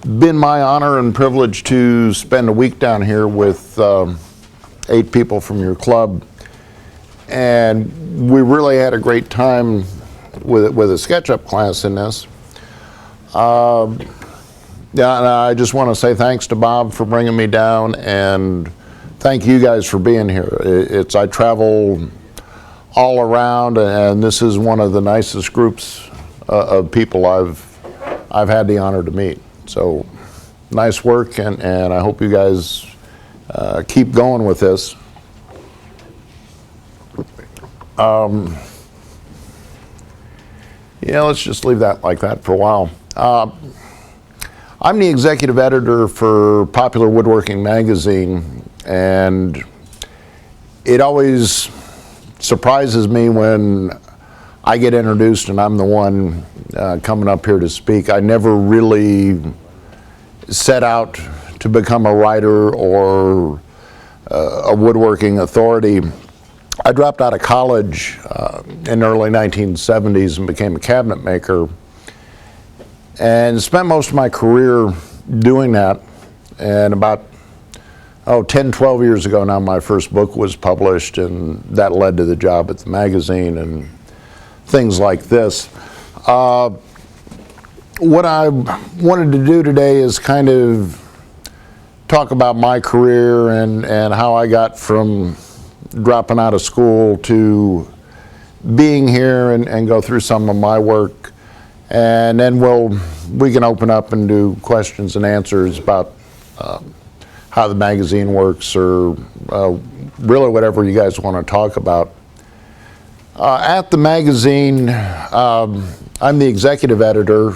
been my honor and privilege to spend a week down here with 8 people from your club, and we really had a great time with a SketchUp class in this. Yeah, and I just want to say thanks to Bob for bringing me down, and thank you guys for being here. I travel all around, and this is one of the nicest groups of people I've had the honor to meet. So nice work, and I hope you guys keep going with this. Yeah, let's just leave that like that for a while. I'm the executive editor for Popular Woodworking magazine, and it always surprises me when I get introduced and I'm the one coming up here to speak. I never really set out to become a writer or a woodworking authority. I dropped out of college in the early 1970s and became a cabinet maker, and spent most of my career doing that. And about 10, 12 years ago now, my first book was published, and that led to the job at the magazine and things like this. What I wanted to do today is kind of talk about my career and how I got from dropping out of school to being here, and go through some of my work. And then we can open up and do questions and answers about how the magazine works, or really whatever you guys want to talk about. At the magazine, I'm the executive editor,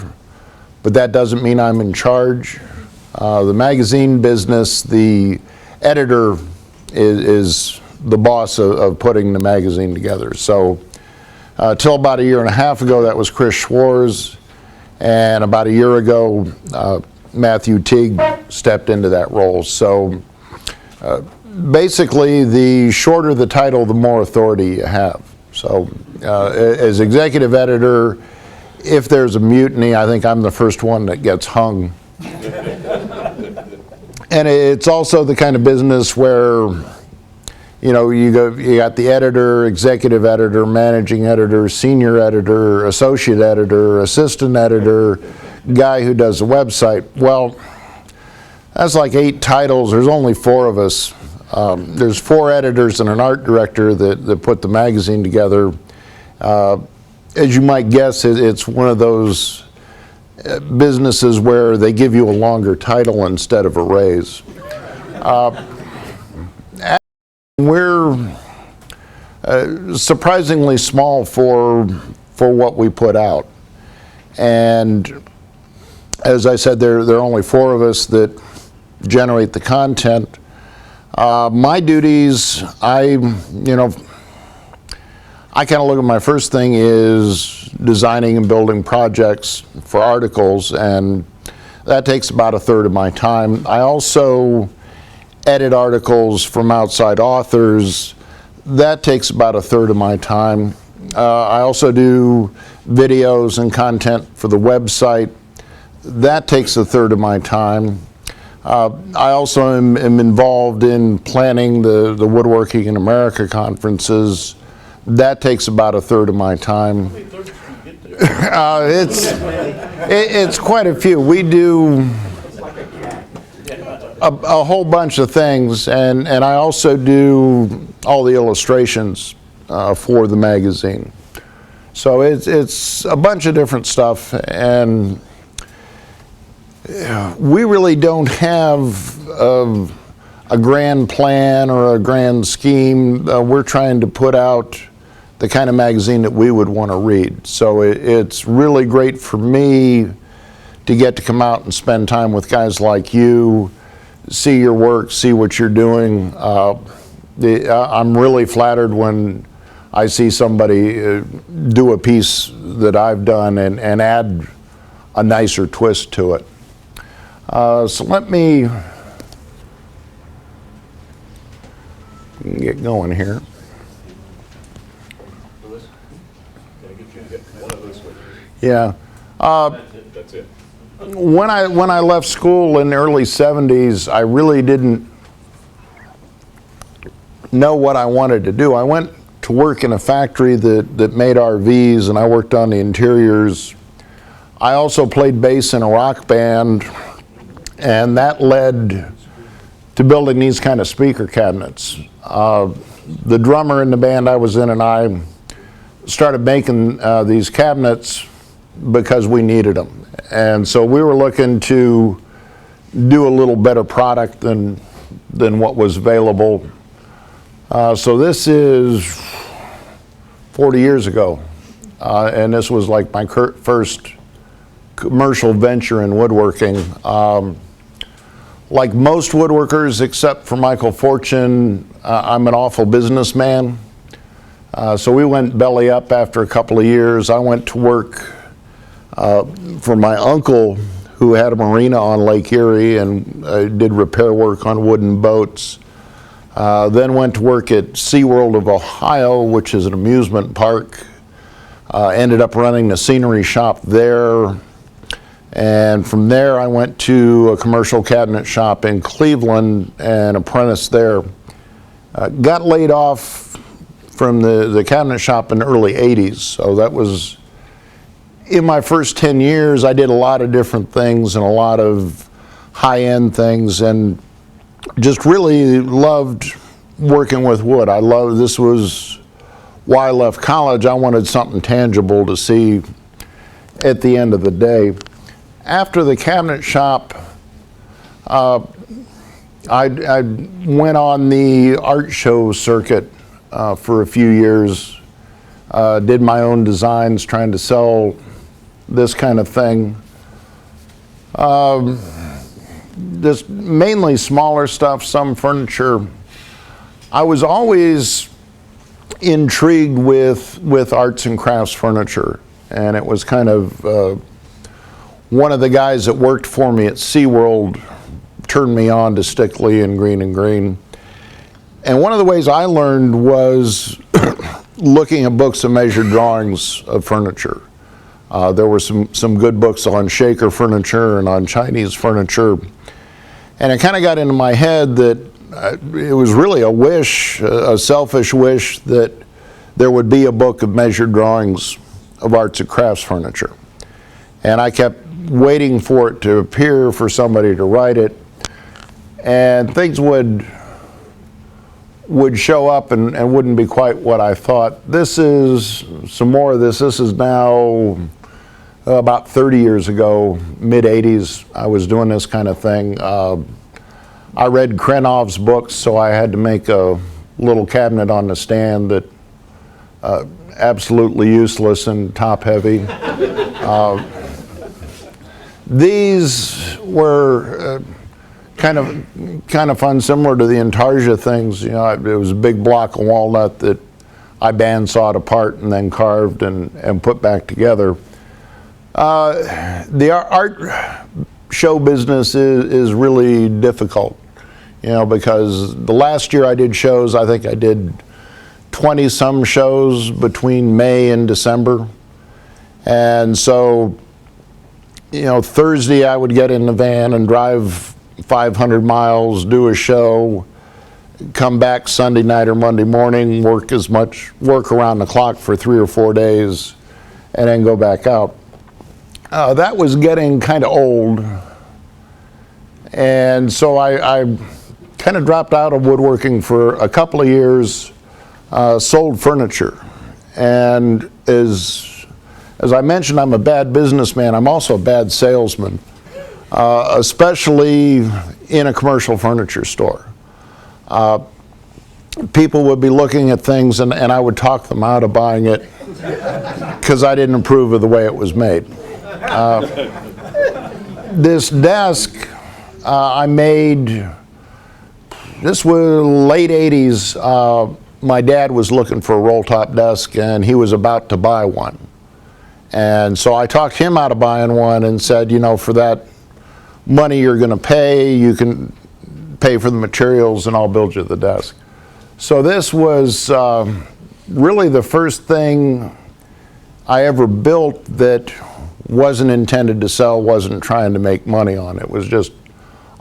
but that doesn't mean I'm in charge. The magazine business, the editor is the boss of putting the magazine together. So till about 1.5 years ago, that was Chris Schwarz, and about 1 year ago, Matthew Teague stepped into that role. So basically, the shorter the title, the more authority you have. So as executive editor, if there's a mutiny, I think I'm the first one that gets hung. And it's also the kind of business where, you know, you got the editor, executive editor, managing editor, senior editor, associate editor, assistant editor, guy who does the website. Well, that's like 8 titles. There's only 4 of us. There's 4 editors and an art director that put the magazine together. As you might guess, it's one of those businesses where they give you a longer title instead of a raise. We're surprisingly small for what we put out, and as I said, there are only 4 of us that generate the content. My duties, I kind of look at my first thing is designing and building projects for articles, and that takes about 1/3 of my time. I also edit articles from outside authors. That takes about 1/3 of my time. I also do videos and content for the website. That takes 1/3 of my time. I also am involved in planning the Woodworking in America conferences. That takes about 1/3 of my time. It's quite a few. We do a whole bunch of things, and I also do all the illustrations for the magazine. So it's a bunch of different stuff, and we really don't have a grand plan or a grand scheme. We're trying to put out the kind of magazine that we would want to read. So it's really great for me to get to come out and spend time with guys like you, see your work, see what you're doing. I'm really flattered when I see somebody do a piece that I've done and add a nicer twist to it. So let me get going here. Yeah. That's it. when I left school in the early 70s, I really didn't know what I wanted to do. I went to work in a factory that made RVs, and I worked on the interiors. I also played bass in a rock band, and that led to building these kind of speaker cabinets. The drummer in the band I was in and I started making these cabinets because we needed them. And so we were looking to do a little better product than what was available. So this is 40 years ago, and this was like my first commercial venture in woodworking. Like most woodworkers, except for Michael Fortune, I'm an awful businessman. So we went belly up after a couple of years. I went to work for my uncle, who had a marina on Lake Erie, and did repair work on wooden boats. Then went to work at SeaWorld of Ohio, which is an amusement park. Ended up running the scenery shop there. And from there I went to a commercial cabinet shop in Cleveland and apprenticed there. Got laid off from the cabinet shop in the early 80s. So that was, in my first 10 years, I did a lot of different things and a lot of high-end things, and just really loved working with wood. This was why I left college. I wanted something tangible to see at the end of the day. After the cabinet shop, I went on the art show circuit for a few years, did my own designs trying to sell this kind of thing. Just mainly smaller stuff, some furniture. I was always intrigued with arts and crafts furniture, and it was kind of one of the guys that worked for me at SeaWorld turned me on to Stickley and Greene and Greene. And one of the ways I learned was looking at books of measured drawings of furniture. There were some good books on shaker furniture and on Chinese furniture. And it kind of got into my head that it was really a wish, a selfish wish, that there would be a book of measured drawings of arts and crafts furniture. And I kept waiting for it to appear, for somebody to write it, and things would show up and wouldn't be quite what I thought. This is some more of this. This is now about 30 years ago, mid-80s, I was doing this kind of thing. I read Krenov's books, so I had to make a little cabinet on the stand that absolutely useless and top-heavy. These were kind of fun, similar to the Intarsia things. You know, it was a big block of walnut that I bandsawed apart and then carved and put back together. The art show business is really difficult, you know, because the last year I did shows, I think I did 20-some shows between May and December. And so, you know, Thursday I would get in the van and drive 500 miles, do a show, come back Sunday night or Monday morning, work around the clock for 3 or 4 days, and then go back out. That was getting kind of old, and so I kind of dropped out of woodworking for a couple of years, sold furniture, and as I mentioned, I'm a bad businessman. I'm also a bad salesman, especially in a commercial furniture store. People would be looking at things and I would talk them out of buying it because I didn't approve of the way it was made. This desk I made, this was late 80s. My dad was looking for a roll-top desk and he was about to buy one. And so I talked him out of buying one and said, you know, for that money you're going to pay, you can pay for the materials and I'll build you the desk. So this was really the first thing I ever built that Wasn't intended to sell, wasn't trying to make money on it. It was just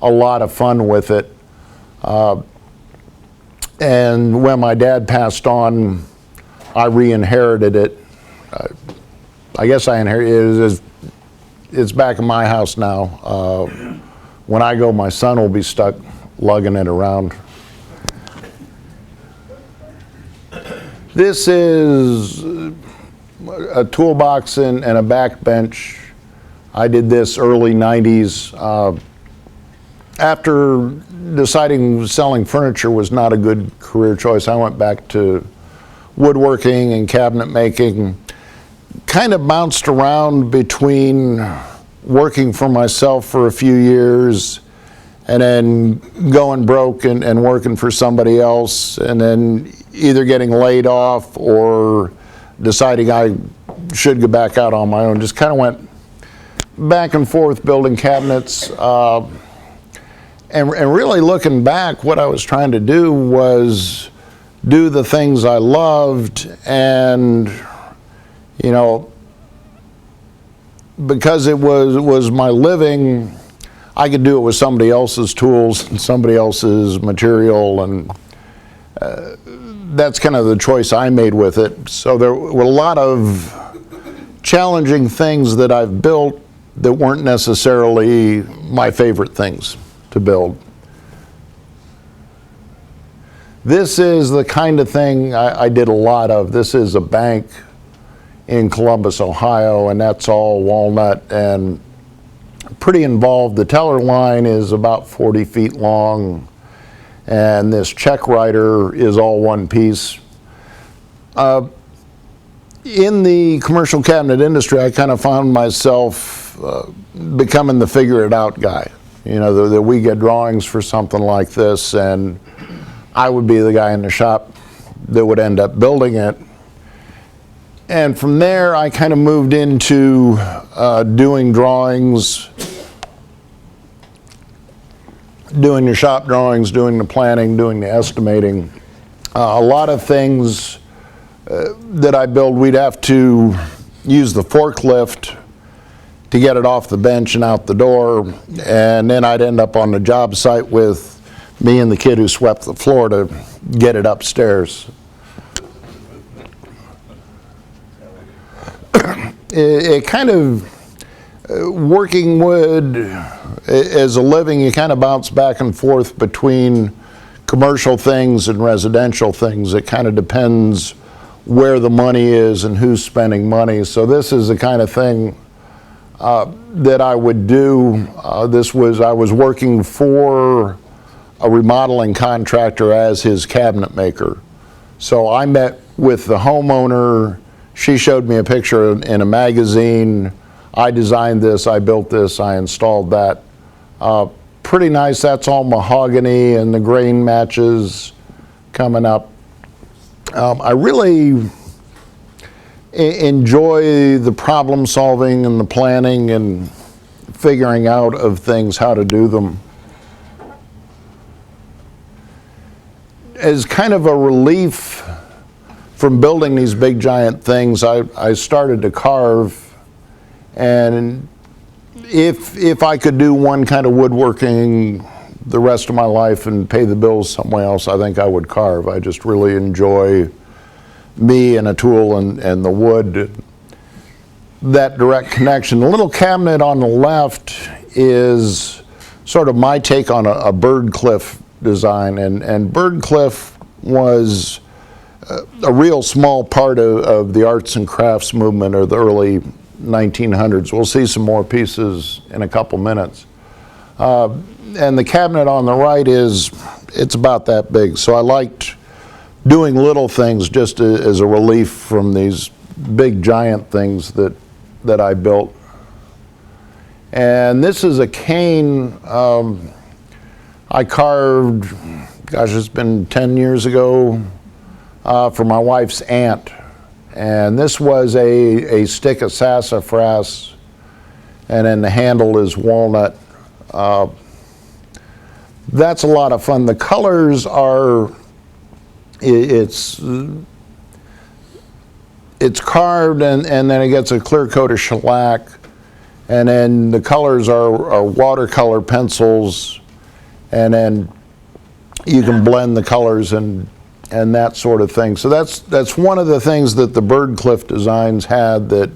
a lot of fun with it. And when my dad passed on, I re-inherited it. I guess I inherited it. It's back in my house now. When I go, my son will be stuck lugging it around. This is a toolbox and a back bench. I did this early 90s. After deciding selling furniture was not a good career choice, I went back to woodworking and cabinet making. Kind of bounced around between working for myself for a few years and then going broke and working for somebody else, and then either getting laid off or deciding I should go back out on my own. Just kind of went back and forth building cabinets. And really looking back, what I was trying to do was do the things I loved, and you know, because it was my living, I could do it with somebody else's tools and somebody else's material, and that's kind of the choice I made with it. So there were a lot of challenging things that I've built that weren't necessarily my favorite things to build. This is the kind of thing I did a lot of. This is a bank in Columbus, Ohio, and that's all walnut and pretty involved. The teller line is about 40 feet long, and this check writer is all one piece. In the commercial cabinet industry, I kind of found myself becoming the figure it out guy. You know, that we get drawings for something like this, and I would be the guy in the shop that would end up building it. And from there, I kind of moved into doing drawings, doing the shop drawings, doing the planning, doing the estimating. A lot of things that I build, we'd have to use the forklift to get it off the bench and out the door, and then I'd end up on the job site with me and the kid who swept the floor to get it upstairs. It kind of, working wood as a living, you kind of bounce back and forth between commercial things and residential things. It kind of depends where the money is and who's spending money. So this is the kind of thing that I would do. I was working for a remodeling contractor as his cabinet maker. So I met with the homeowner. She showed me a picture in a magazine. I designed this, I built this, I installed that. Pretty nice. That's all mahogany, and the grain matches coming up. I really enjoy the problem solving and the planning and figuring out of things, how to do them. As kind of a relief from building these big giant things, I started to carve, and if I could do one kind of woodworking the rest of my life and pay the bills somewhere else, I think I would carve. I just really enjoy me and a tool and the wood, that direct connection. The little cabinet on the left is sort of my take on a Birdcliff design, and Birdcliff was a real small part of the arts and crafts movement of the early 1900s. We'll see some more pieces in a couple minutes. And the cabinet on the right it's about that big. So I liked doing little things just as a relief from these big giant things that I built. And this is a cane I carved, gosh, it's been 10 years ago, for my wife's aunt. And this was a stick of sassafras, and then the handle is walnut. That's a lot of fun. The colors are, it's carved, and then it gets a clear coat of shellac. And then the colors are watercolor pencils, and then you can blend the colors and that sort of thing. So that's one of the things that the Birdcliff designs had that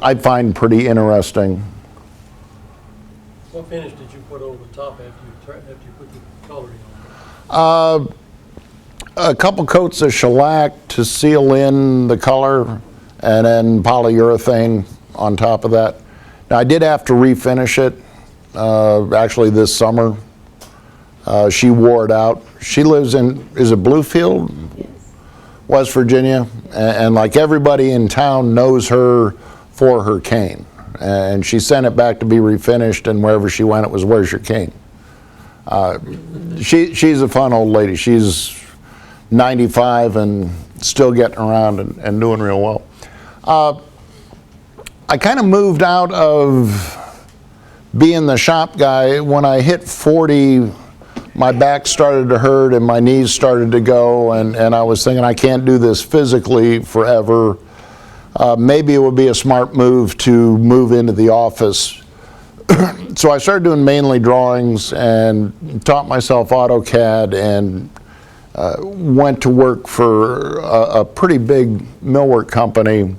I find pretty interesting. What finish did you put over the top after you put the coloring on? A couple coats of shellac to seal in the color, and then polyurethane on top of that. Now I did have to refinish it, actually this summer. She wore it out. She lives in, is it Bluefield? Yes. West Virginia, and like everybody in town knows her for her cane. And she sent it back to be refinished, and wherever she went, it was, "Where's your cane?" She's a fun old lady. She's 95 and still getting around and doing real well. I kind of moved out of being the shop guy. When I hit 40, my back started to hurt and my knees started to go, and I was thinking, I can't do this physically forever. Maybe it would be a smart move to move into the office. So I started doing mainly drawings and taught myself AutoCAD, and went to work for a pretty big millwork company.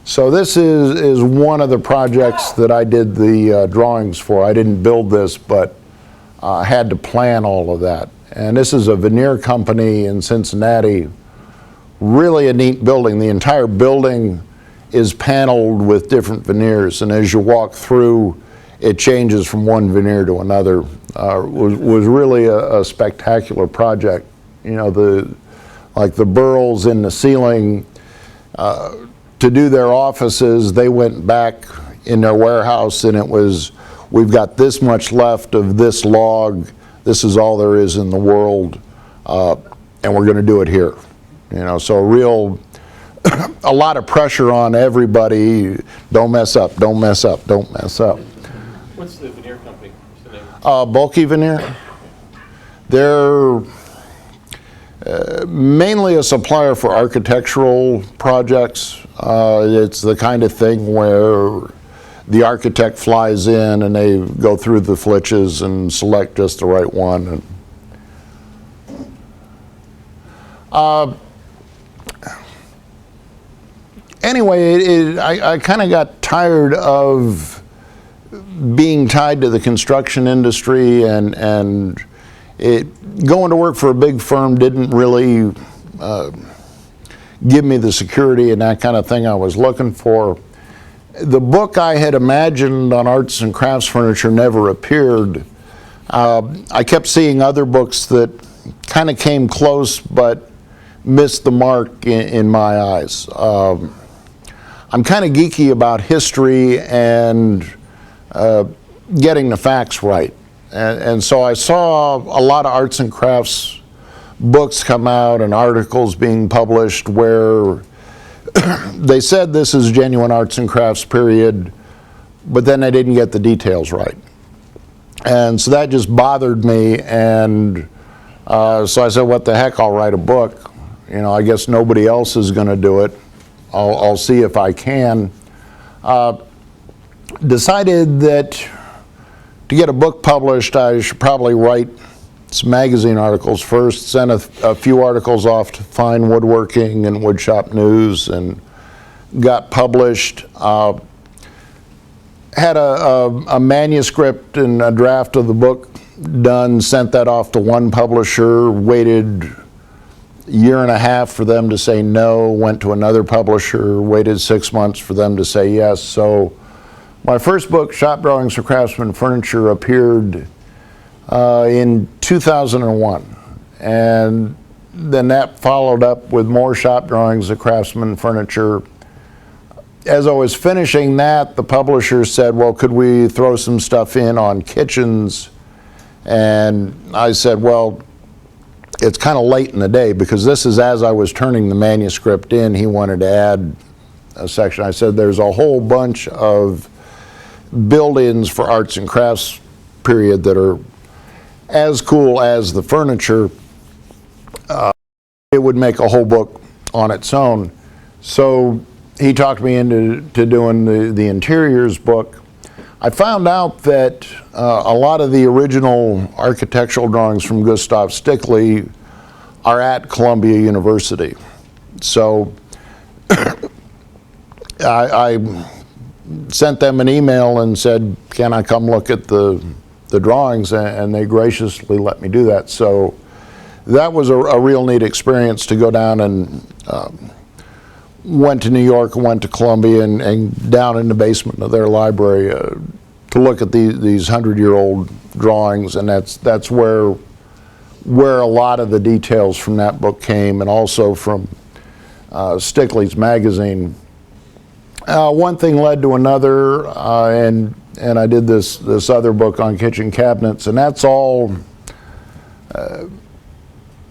So this is one of the projects that I did the drawings for. I didn't build this, but I had to plan all of that. And this is a veneer company in Cincinnati. Really a neat building. The entire building is paneled with different veneers, and as you walk through, it changes from one veneer to another. Was really a spectacular project. You know, like the burls in the ceiling, to do their offices, they went back in their warehouse, and it was, we've got this much left of this log, this is all there is in the world, and we're going to do it here. You know, so a lot of pressure on everybody. Don't mess up, don't mess up, don't mess up. What's the veneer company? What's the name? Bulky Veneer. They're mainly a supplier for architectural projects. It's the kind of thing where the architect flies in and they go through the flitches and select just the right one. Anyway, I kind of got tired of being tied to the construction industry, and going to work for a big firm didn't really give me the security and that kind of thing I was looking for. The book I had imagined on arts and crafts furniture never appeared. I kept seeing other books that kind of came close but missed the mark in my eyes. I'm kind of geeky about history and getting the facts right. And so I saw a lot of arts and crafts books come out and articles being published where they said this is genuine arts and crafts period, but then they didn't get the details right. And so that just bothered me, and so I said, what the heck, I'll write a book. You know, I guess nobody else is going to do it. I'll see if I can. Decided that to get a book published, I should probably write some magazine articles first, sent a few articles off to Fine Woodworking and Woodshop News, and got published. Had a manuscript and a draft of the book done, sent that off to one publisher, waited a year and a half for them to say no, went to another publisher, waited 6 months for them to say yes. So my first book, Shop Drawings for Craftsman Furniture, appeared in 2001, and then that followed up with more shop drawings of craftsman furniture. As I was finishing that, the publisher said, well, could we throw some stuff in on kitchens? And I said, well, it's kind of late in the day, because this is as I was turning the manuscript in. He wanted to add a section. I said, there's a whole bunch of build-ins for arts and crafts period that are as cool as the furniture. It would make a whole book on its own. So he talked me into doing the interiors book. I found out that a lot of the original architectural drawings from Gustav Stickley are at Columbia University. So I sent them an email and said, can I come look at the drawings? And they graciously let me do that. So that was a real neat experience to go down and went to New York and went to Columbia and down in the basement of their library to look at these 100-year-old drawings, and that's where a lot of the details from that book came, and also from Stickley's magazine. One thing led to another, and I did this other book on kitchen cabinets, and that's all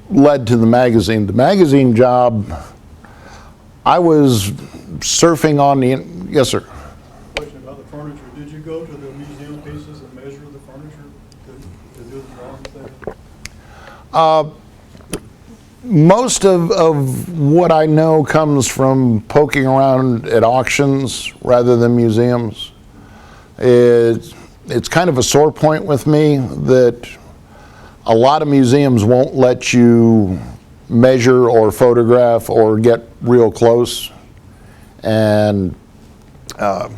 led to the magazine. The magazine job, I was surfing on the, yes sir? Question about the furniture. Did you go to the museum pieces and measure the furniture to do the drawings there? Most of what I know comes from poking around at auctions rather than museums. It's kind of a sore point with me that a lot of museums won't let you measure or photograph or get real close, and I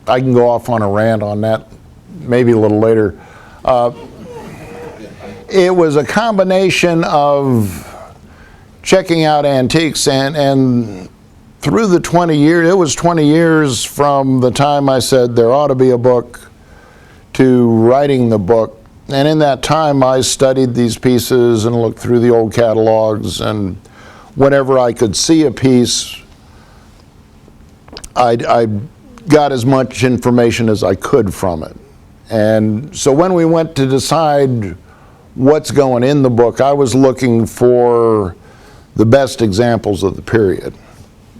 can go off on a rant on that maybe a little later. It was a combination of checking out antiques, and through the 20 years, it was 20 years from the time I said there ought to be a book to writing the book. And in that time, I studied these pieces and looked through the old catalogs, and whenever I could see a piece, I got as much information as I could from it. And so when we went to decide what's going in the book, I was looking for the best examples of the period.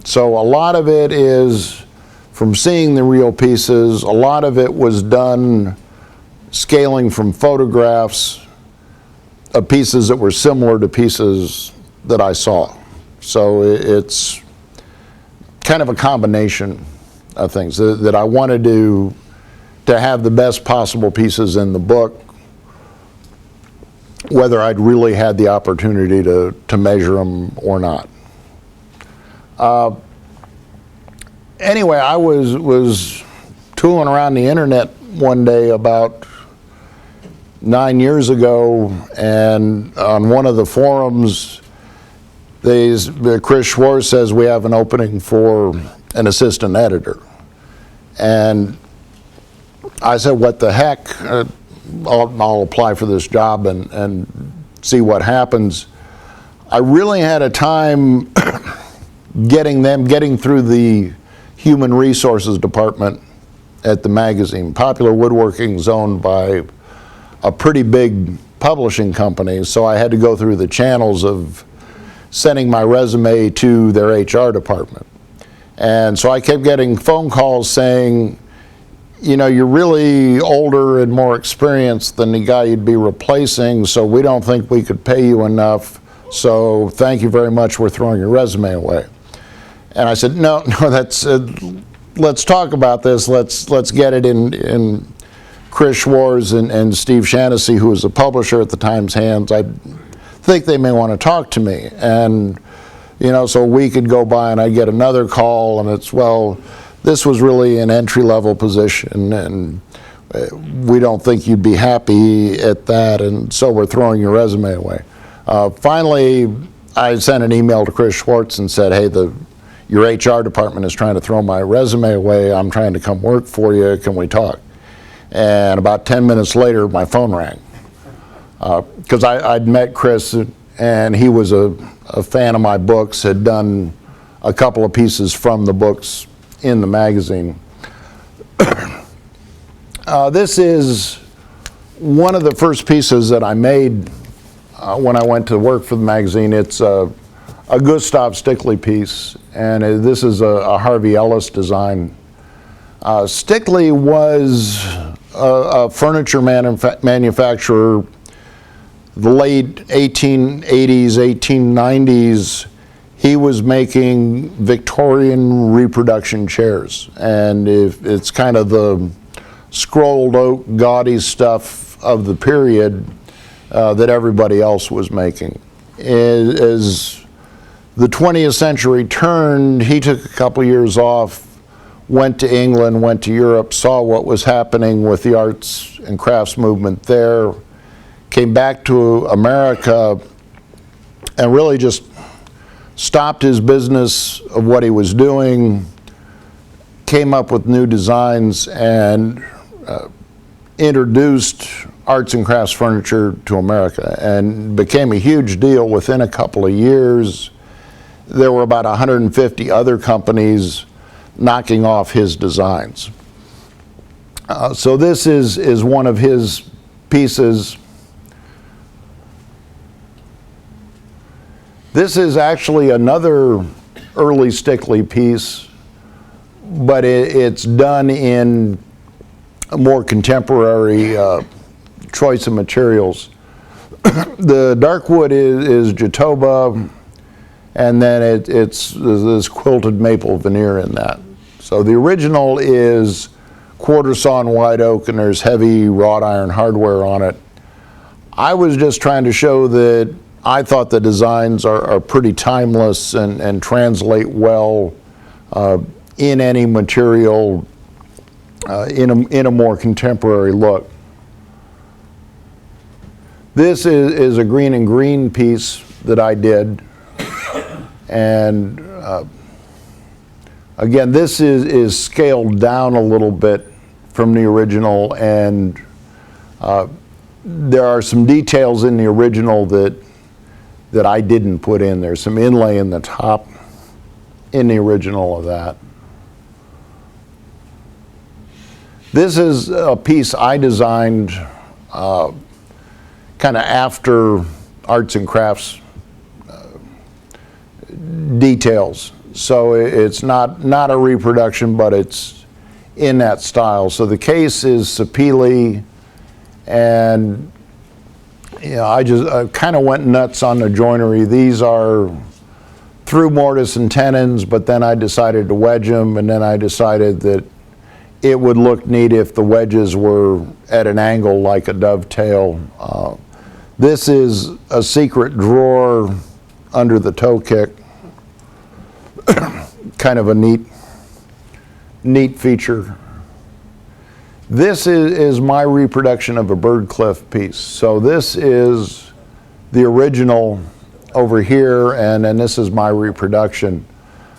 So a lot of it is from seeing the real pieces. A lot of it was done scaling from photographs of pieces that were similar to pieces that I saw. So it's kind of a combination of things that I wanted to have the best possible pieces in the book, whether I'd really had the opportunity to measure them or not. Anyway, I was tooling around the internet one day about 9 years ago, and on one of the forums, Chris Schwartz says we have an opening for an assistant editor. And I said, what the heck? I'll apply for this job and see what happens. I really had a time getting through the human resources department at the magazine. Popular Woodworking is owned by a pretty big publishing company, so I had to go through the channels of sending my resume to their HR department. And so I kept getting phone calls saying, you know, you're really older and more experienced than the guy you'd be replacing, so we don't think we could pay you enough, so thank you very much, we're throwing your resume away. And I said, no, that's, let's talk about this, let's get it in Chris Schwartz and Steve Shaughnessy, who was the publisher at the time's hands. I think they may want to talk to me. And, you know, so a week would go by and I'd get another call, and it's, well, this was really an entry-level position, and we don't think you'd be happy at that, and so we're throwing your resume away. Finally, I sent an email to Chris Schwartz and said, hey, your HR department is trying to throw my resume away. I'm trying to come work for you. Can we talk? And about 10 minutes later, my phone rang. Because I'd met Chris, and he was a fan of my books, had done a couple of pieces from the books in the magazine. This is one of the first pieces that I made when I went to work for the magazine. It's a Gustav Stickley piece, and this is a Harvey Ellis design. Stickley was a furniture manufacturer the late 1880s, 1890s. he was making Victorian reproduction chairs. And it's kind of the scrolled oak, gaudy stuff of the period that everybody else was making. As the 20th century turned, he took a couple years off, went to England, went to Europe, saw what was happening with the arts and crafts movement there, came back to America, and really just stopped his business of what he was doing, came up with new designs, and introduced arts and crafts furniture to America, and became a huge deal within a couple of years. There were about 150 other companies knocking off his designs. So this is one of his pieces. This is actually another early Stickley piece, but it's done in a more contemporary choice of materials. The dark wood is Jatoba, and then it's this quilted maple veneer in that. So the original is quarter sawn white oak, and there's heavy wrought iron hardware on it. I was just trying to show that I thought the designs are pretty timeless and translate well in any material in a more contemporary look. This is a Greene and Greene piece that I did, and again, this is scaled down a little bit from the original, and there are some details in the original that I didn't put in. There's some inlay in the top in the original of that. This is a piece I designed kind of after arts and crafts details. So it's not a reproduction, but it's in that style. So the case is Sapele, and I kind of went nuts on the joinery. These are through mortise and tenons, but then I decided to wedge them, and then I decided that it would look neat if the wedges were at an angle like a dovetail. This is a secret drawer under the toe kick. Kind of a neat feature. This is my reproduction of a Birdcliff piece. So this is the original over here, and then this is my reproduction.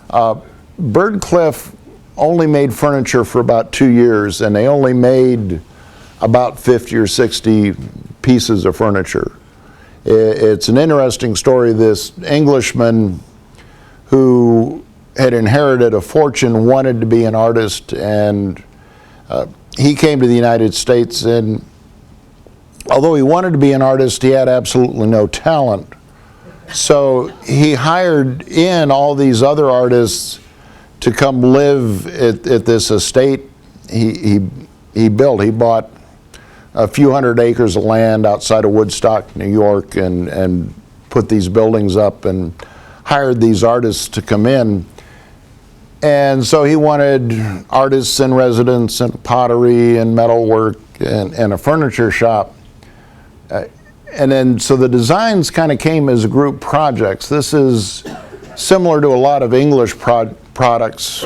Birdcliff only made furniture for about 2 years, and they only made about 50 or 60 pieces of furniture. It's an interesting story. This Englishman who had inherited a fortune wanted to be an artist, and he came to the United States, and although he wanted to be an artist, he had absolutely no talent. So he hired in all these other artists to come live at this estate he built. He bought a few hundred acres of land outside of Woodstock, New York, and put these buildings up and hired these artists to come in. And so he wanted artists in residence and pottery and metalwork and a furniture shop. And then so the designs kind of came as group projects. This is similar to a lot of English products,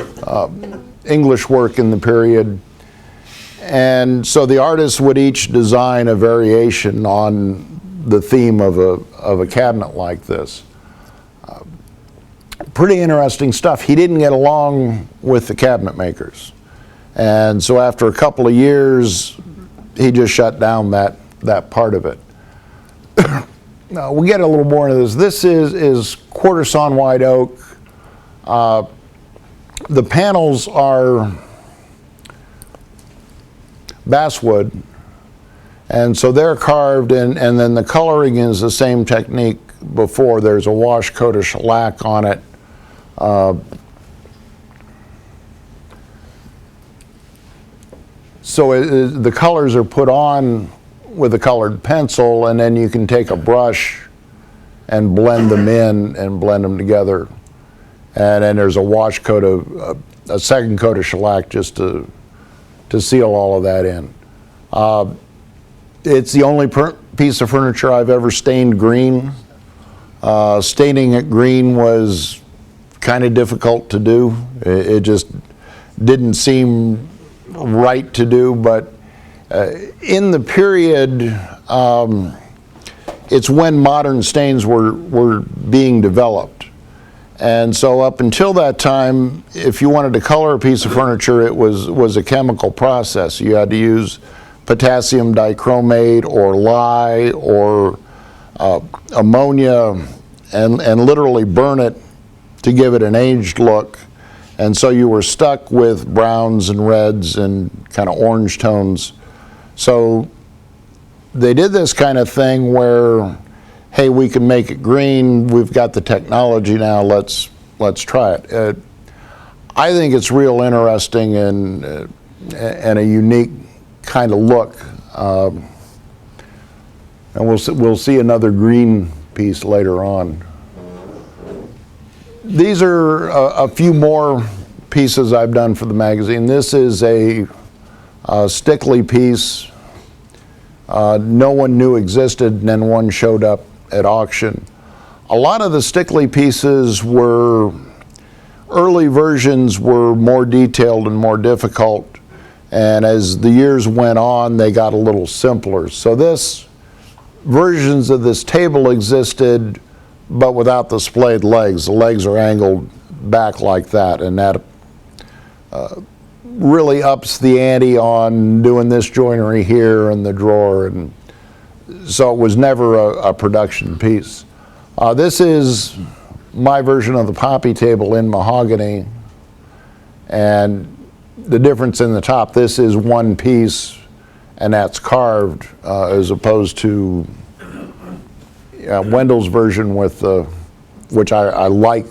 English work in the period. And so the artists would each design a variation on the theme of a cabinet like this. Pretty interesting stuff. He didn't get along with the cabinet makers. And so after a couple of years, he just shut down that part of it. Now, we'll get a little more into this. This is quarter sawn white oak. The panels are basswood, and so they're carved, and then the coloring is the same technique before. There's a wash coat of shellac on it. So the colors are put on with a colored pencil, and then you can take a brush and blend them in and blend them together. and then there's a wash coat of a second coat of shellac just to seal all of that in. It's the only piece of furniture I've ever stained green. Staining it green was kind of difficult to do. It just didn't seem right to do, but in the period, it's when modern stains were being developed. And so up until that time, if you wanted to color a piece of furniture, it was a chemical process. You had to use potassium dichromate or lye or ammonia and literally burn it to give it an aged look. And so you were stuck with browns and reds and kind of orange tones. So they did this kind of thing where, hey, we can make it green, we've got the technology now, let's try it. I think it's real interesting and a unique kind of look. And we'll see another green piece later on. These are a few more pieces I've done for the magazine. This is a Stickley piece no one knew existed, and then one showed up at auction. A lot of the Stickley pieces were, early versions were more detailed and more difficult, and as the years went on, they got a little simpler. So versions of this table existed, but without the splayed legs. The legs are angled back like that, and that really ups the ante on doing this joinery here and the drawer, and so it was never a production piece. This is my version of the poppy table in mahogany, and the difference in the top, this is one piece and that's carved as opposed to Wendell's version with which I like,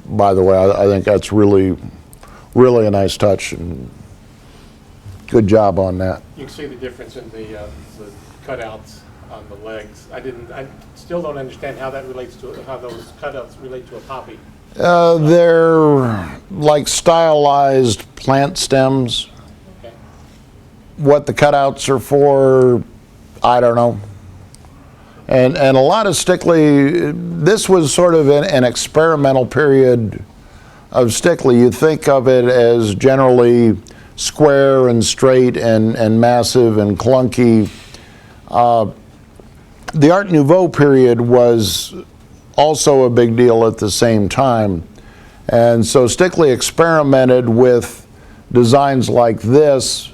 by the way. I think that's really a nice touch, and good job on that. You can see the difference in the cutouts on the legs. I still don't understand how that relates to, how those cutouts relate to a poppy. They're like stylized plant stems. Okay. What the cutouts are for, I don't know. And a lot of Stickley, this was sort of an experimental period of Stickley. You think of it as generally square and straight and massive and clunky. The Art Nouveau period was also a big deal at the same time. And so Stickley experimented with designs like this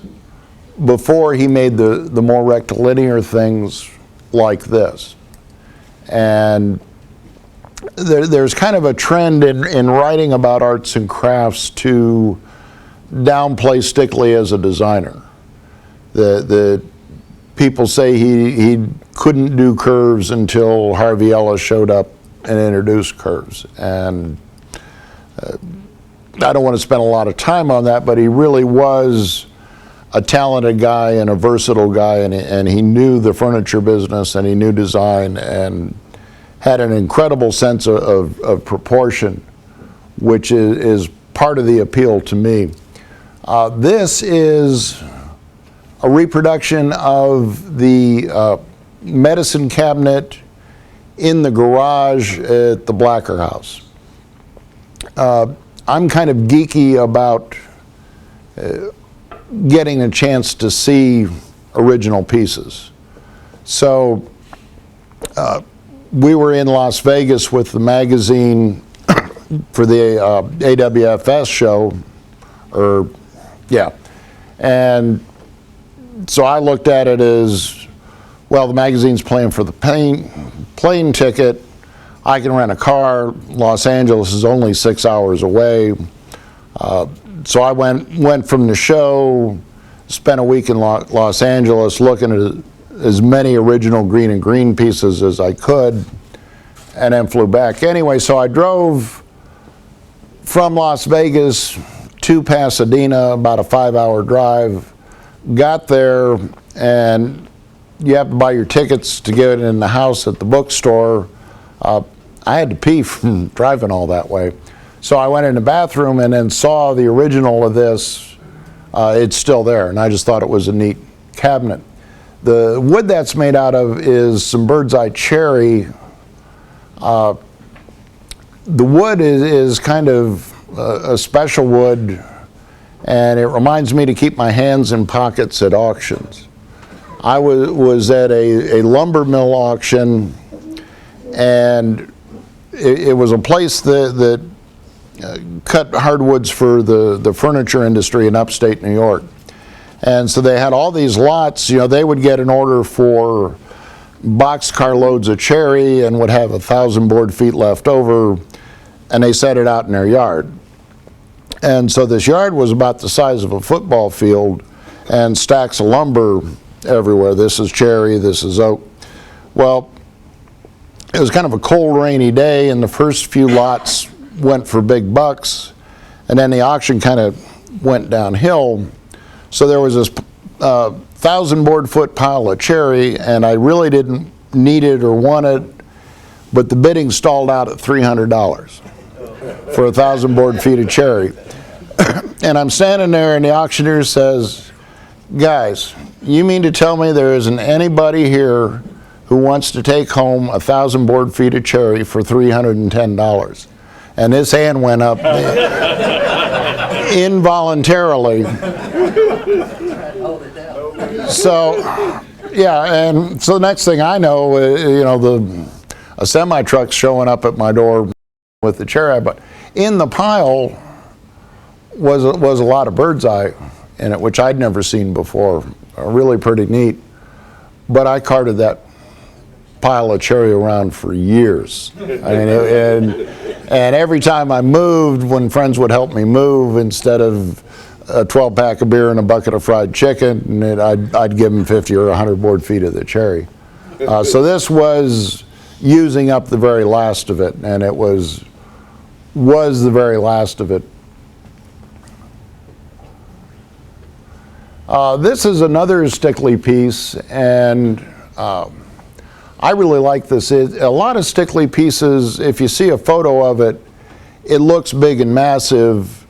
before he made the more rectilinear things like this. And there's kind of a trend in writing about arts and crafts to downplay Stickley as a designer. The people say he couldn't do curves until Harvey Ellis showed up and introduced curves. And I don't want to spend a lot of time on that, but he really was a talented guy and a versatile guy, and he knew the furniture business and he knew design and had an incredible sense of proportion, which is part of the appeal to me. This is a reproduction of the medicine cabinet in the garage at the Blacker House. I'm kind of geeky about getting a chance to see original pieces. So we were in Las Vegas with the magazine for the AWFS show, and so I looked at it as, well, the magazine's playing for the plane ticket. I can rent a car. Los Angeles is only 6 hours away. So I went from the show, spent a week in Los Angeles looking at as many original Greene and Greene pieces as I could, and then flew back. Anyway, so I drove from Las Vegas to Pasadena, about a 5-hour drive, got there, and you have to buy your tickets to get in the house at the bookstore. I had to pee from driving all that way. So I went in the bathroom and then saw the original of this. It's still there, and I just thought it was a neat cabinet. The wood that's made out of is some bird's eye cherry. The wood is kind of a special wood, and it reminds me to keep my hands in pockets at auctions. I was at a lumber mill auction, and it was a place that cut hardwoods for the furniture industry in upstate New York. And so they had all these lots. You know, they would get an order for boxcar loads of cherry and would have 1,000 board feet left over, and they set it out in their yard. And so this yard was about the size of a football field, and stacks of lumber everywhere. This is cherry, this is oak. Well, it was kind of a cold, rainy day, and the first few lots went for big bucks, and then the auction kind of went downhill. So there was this 1,000 board foot pile of cherry, and I really didn't need it or want it, but the bidding stalled out at $300 for 1,000 board feet of cherry. And I'm standing there, and the auctioneer says, "Guys, you mean to tell me there isn't anybody here who wants to take home 1,000 board feet of cherry for $310? And his hand went up involuntarily. So, yeah, and so the next thing I know, you know, a semi-truck's showing up at my door with the cherry. But in the pile was a lot of bird's eye in it, which I'd never seen before. Really pretty neat. But I carted that pile of cherry around for years. I mean, and every time I moved, when friends would help me move, instead of a 12-pack of beer and a bucket of fried chicken, and I'd give them 50 or 100 board feet of the cherry. So this was using up the very last of it, and it was the very last of it. This is another Stickley piece, and I really like this. A lot of Stickley pieces, if you see a photo of it, it looks big and massive,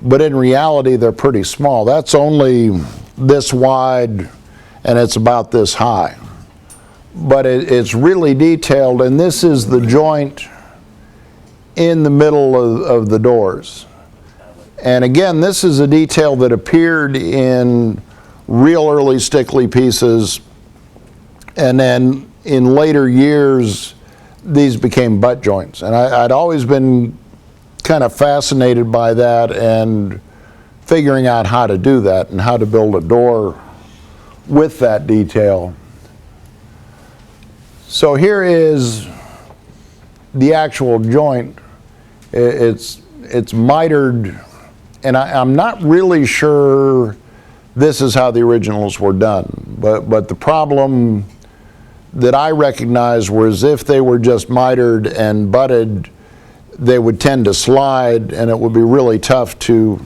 but in reality they're pretty small. That's only this wide, and it's about this high. But it's really detailed, and this is the joint in the middle of the doors. And again, this is a detail that appeared in real early Stickley pieces, and then in later years these became butt joints. And I'd always been kind of fascinated by that and figuring out how to do that and how to build a door with that detail. So here is the actual joint. It's mitered, and I'm not really sure this is how the originals were done, but the problem that I recognized was if they were just mitered and butted, they would tend to slide, and it would be really tough to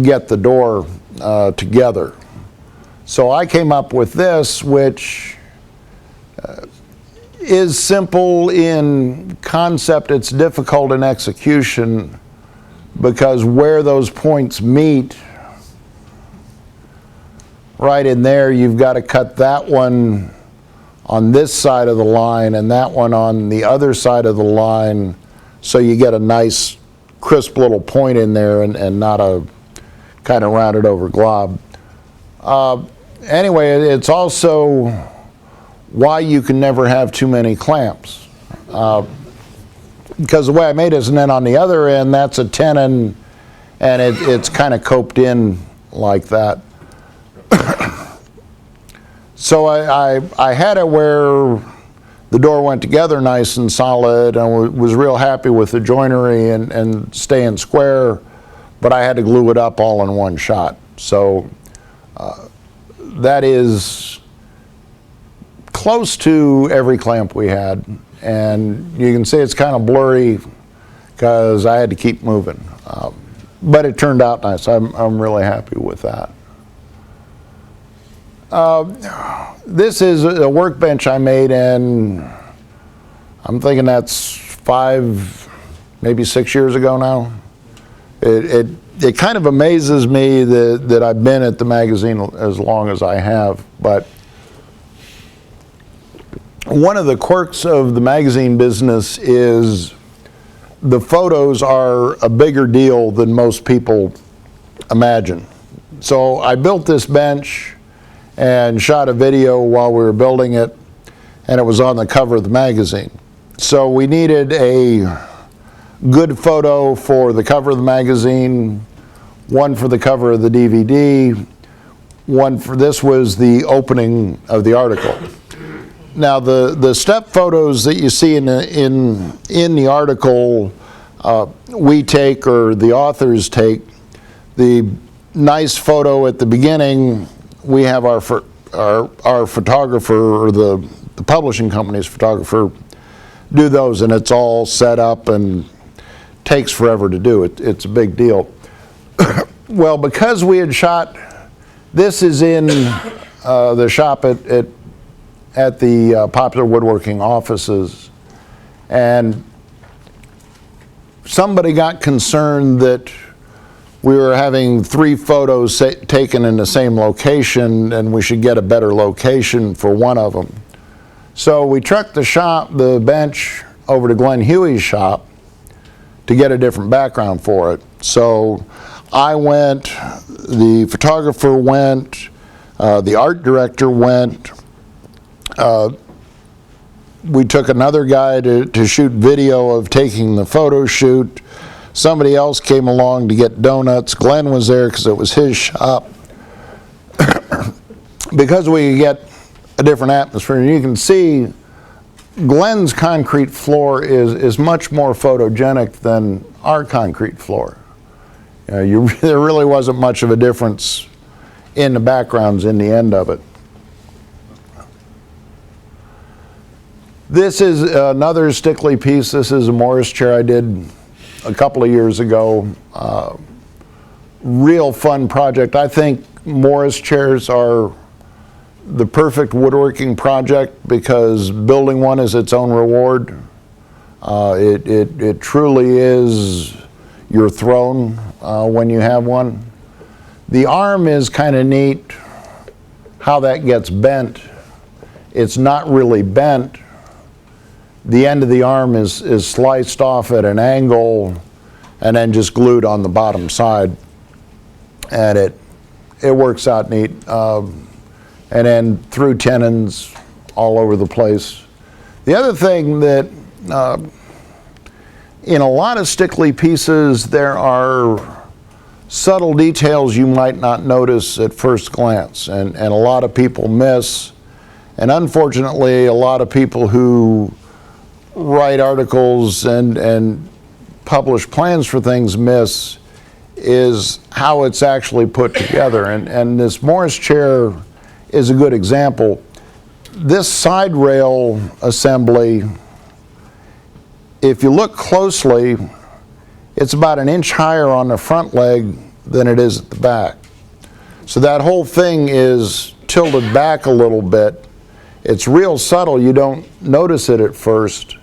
get the door together. So I came up with this, which is simple in concept. It's difficult in execution, because where those points meet, right in there, you've got to cut that one on this side of the line and that one on the other side of the line, so you get a nice crisp little point in there and not a kind of rounded over glob. Anyway, it's also why you can never have too many clamps. Because the way I made it is, and then on the other end, that's a tenon, and it's kind of coped in like that. So I had it where the door went together nice and solid, and was real happy with the joinery and staying square, but I had to glue it up all in one shot. So that is close to every clamp we had, and you can see it's kind of blurry because I had to keep moving, but it turned out nice. I'm really happy with that. This is a workbench I made, and I'm thinking that's maybe 6 years ago now. It kind of amazes me that I've been at the magazine as long as I have, but one of the quirks of the magazine business is the photos are a bigger deal than most people imagine. So I built this bench and shot a video while we were building it, and it was on the cover of the magazine. So we needed a good photo for the cover of the magazine, one for the cover of the DVD, one for, this was the opening of the article. Now the step photos that you see in the article we take, or the authors take. The nice photo at the beginning, we have our photographer, or the publishing company's photographer, do those, and it's all set up and takes forever to do. It's a big deal. Well, because we had shot, this is in the shop at the Popular Woodworking offices, and somebody got concerned that we were having 3 photos taken in the same location, and we should get a better location for one of them. So we trucked the bench over to Glenn Huey's shop to get a different background for it. So I went, the photographer went, the art director went. We took another guy to shoot video of taking the photo shoot. Somebody else came along to get donuts. Glenn was there because it was his shop. Because we could get a different atmosphere. And you can see Glenn's concrete floor is much more photogenic than our concrete floor. There really wasn't much of a difference in the backgrounds in the end of it. This is another Stickley piece. This is a Morris chair I did a couple of years ago. Real fun project. I think Morris chairs are the perfect woodworking project because building one is its own reward. It truly is your throne when you have one. The arm is kind of neat how that gets bent. It's not really bent. The end of the arm is sliced off at an angle and then just glued on the bottom side, and it works out neat. And then through tenons all over the place. The other thing that in a lot of Stickley pieces there are subtle details you might not notice at first glance, and a lot of people miss, and unfortunately a lot of people who write articles and publish plans for things miss is how it's actually put together. And this Morris chair is a good example. This side rail assembly, if you look closely, it's about 1 inch higher on the front leg than it is at the back. So that whole thing is tilted back a little bit. It's real subtle, you don't notice it at first,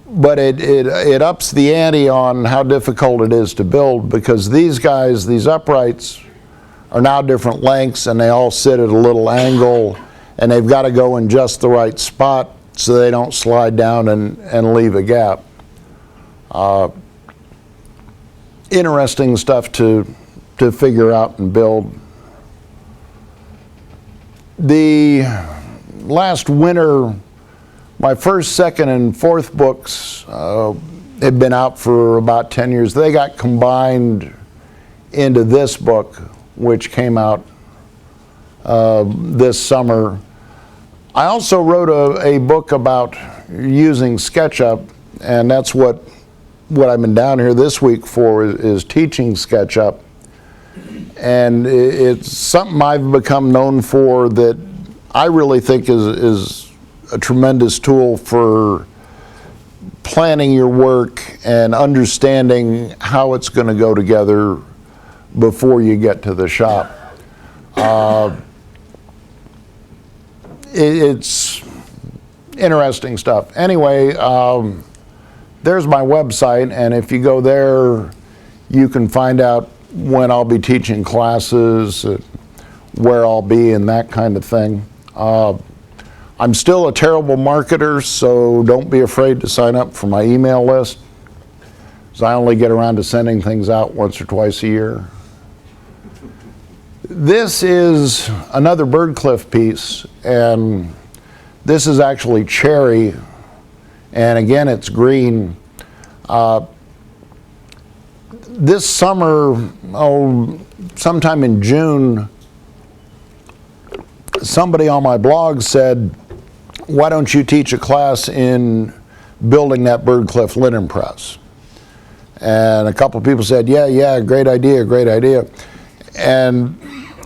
but it ups the ante on how difficult it is to build, because these guys, these uprights, are now different lengths and they all sit at a little angle, and they've got to go in just the right spot so they don't slide down and leave a gap. Interesting stuff to figure out and build. The last winter, my first, second, and fourth books had been out for about 10 years. They got combined into this book, which came out this summer. I also wrote a book about using SketchUp, and that's what I've been down here this week for, is teaching SketchUp. And it's something I've become known for that I really think is a tremendous tool for planning your work and understanding how it's going to go together before you get to the shop. It's interesting stuff. Anyway, there's my website, and if you go there, you can find out when I'll be teaching classes, where I'll be, and that kind of thing. I'm still a terrible marketer, so don't be afraid to sign up for my email list, because I only get around to sending things out once or twice a year. This is another Birdcliff piece, and this is actually cherry, and again it's green. This summer, sometime in June, somebody on my blog said, why don't you teach a class in building that Birdcliff linen press? And a couple of people said, yeah, great idea. And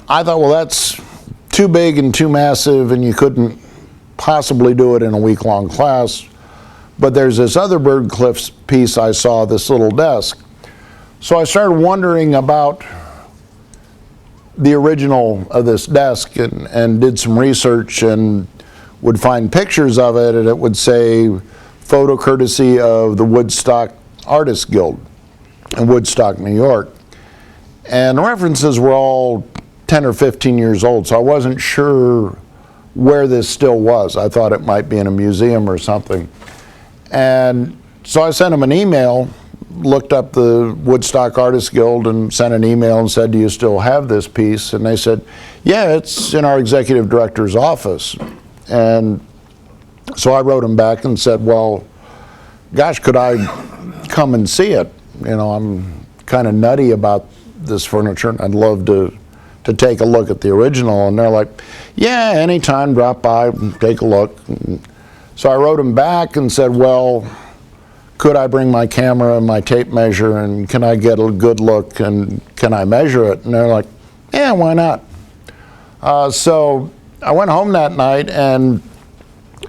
I thought, well, that's too big and too massive, and you couldn't possibly do it in a week-long class. But there's this other Birdcliff piece I saw, this little desk. So I started wondering about the original of this desk and did some research and would find pictures of it, and it would say, photo courtesy of the Woodstock Artists Guild in Woodstock, New York. And the references were all 10 or 15 years old, so I wasn't sure where this still was. I thought it might be in a museum or something. And so I sent them an email, looked up the Woodstock Artists Guild and sent an email and said, do you still have this piece? And they said, yeah, it's in our executive director's office. And so I wrote them back and said, well, gosh, could I come and see it? You know, I'm kind of nutty about this furniture, and I'd love to take a look at the original. And they're like, yeah, anytime, drop by and take a look. And so I wrote them back and said, well, could I bring my camera and my tape measure, and can I get a good look, and can I measure it? And they're like, yeah, why not? So I went home that night and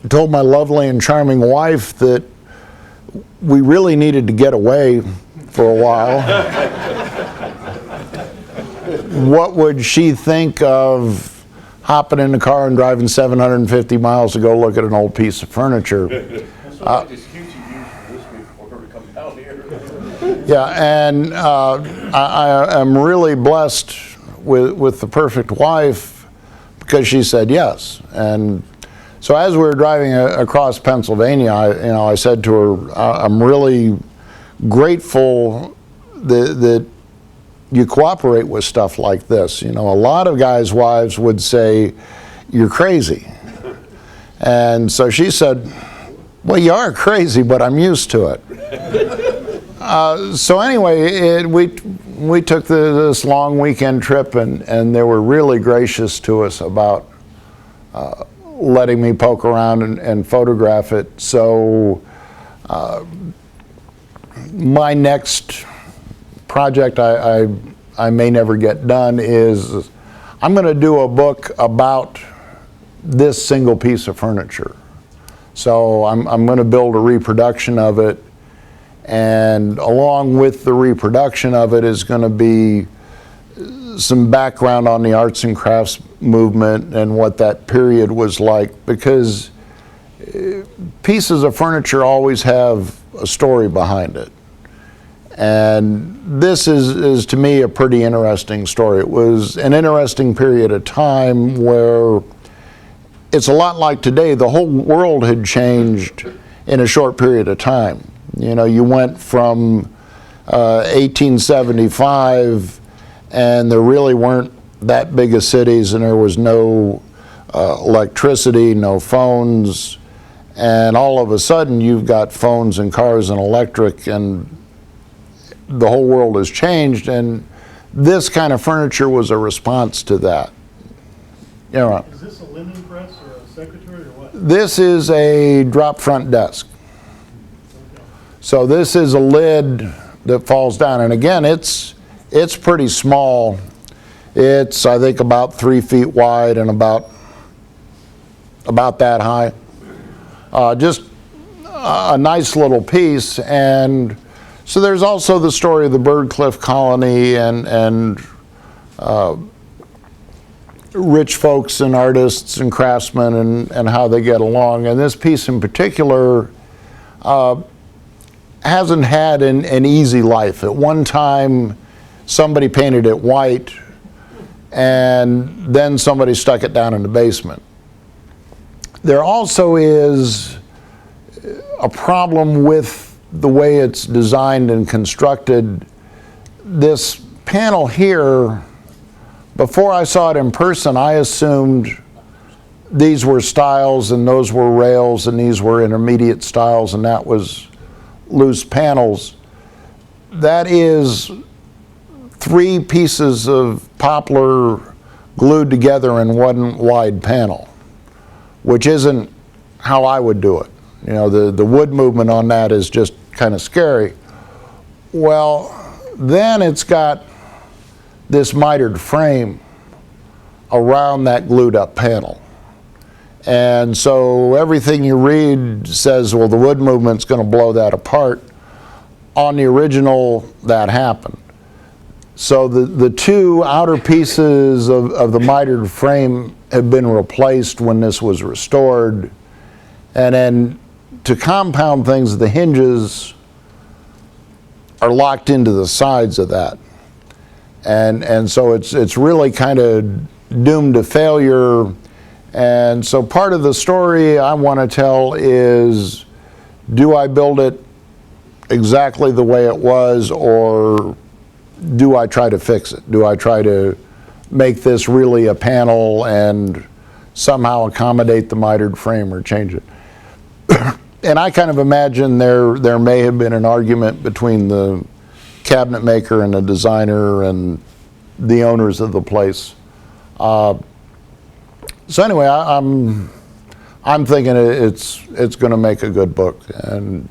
told my lovely and charming wife that we really needed to get away for a while. What would she think of hopping in the car and driving 750 miles to go look at an old piece of furniture? Yeah, and I am really blessed with the perfect wife, because she said yes. And so as we were driving across Pennsylvania, I said to her, I'm really grateful that you cooperate with stuff like this. You know, a lot of guys' wives would say, you're crazy. And so she said, well, you are crazy, but I'm used to it. So anyway, we took this long weekend trip, and they were really gracious to us about letting me poke around and photograph it. So my next project I may never get done is I'm going to do a book about this single piece of furniture. So I'm going to build a reproduction of it, and along with the reproduction of it is going to be some background on the arts and crafts movement and what that period was like, because pieces of furniture always have a story behind it. And this is to me a pretty interesting story. It was an interesting period of time where it's a lot like today. The whole world had changed in a short period of time. You know, you went from 1875, and there really weren't that big of cities, and there was no electricity, no phones, and all of a sudden you've got phones and cars and electric, and the whole world has changed, and this kind of furniture was a response to that. You know, Is this a linen press or a secretary or what? this is a drop front desk. So this is a lid that falls down, and again, it's pretty small. It's, I think, about 3 feet wide and about that high. Just a nice little piece. And so there's also the story of the Birdcliff colony and rich folks and artists and craftsmen and how they get along. And this piece in particular, hasn't had an easy life. At one time, somebody painted it white, and then somebody stuck it down in the basement. There also is a problem with the way it's designed and constructed. This panel here, before I saw it in person, I assumed these were stiles and those were rails and these were intermediate stiles and that was loose panels. That is 3 pieces of poplar glued together in one wide panel, which isn't how I would do it. You know, the wood movement on that is just kind of scary. Well, then it's got this mitered frame around that glued up panel. And so everything you read says, well, the wood movement's going to blow that apart. On the original, that happened. So the 2 outer pieces of the mitered frame have been replaced when this was restored. And then to compound things, the hinges are locked into the sides of that. And so it's really kind of doomed to failure. And so part of the story I want to tell is, do I build it exactly the way it was, or do I try to fix it? Do I try to make this really a panel and somehow accommodate the mitered frame or change it? And I kind of imagine there may have been an argument between the cabinet maker and the designer and the owners of the place. So anyway, I'm thinking it's going to make a good book, and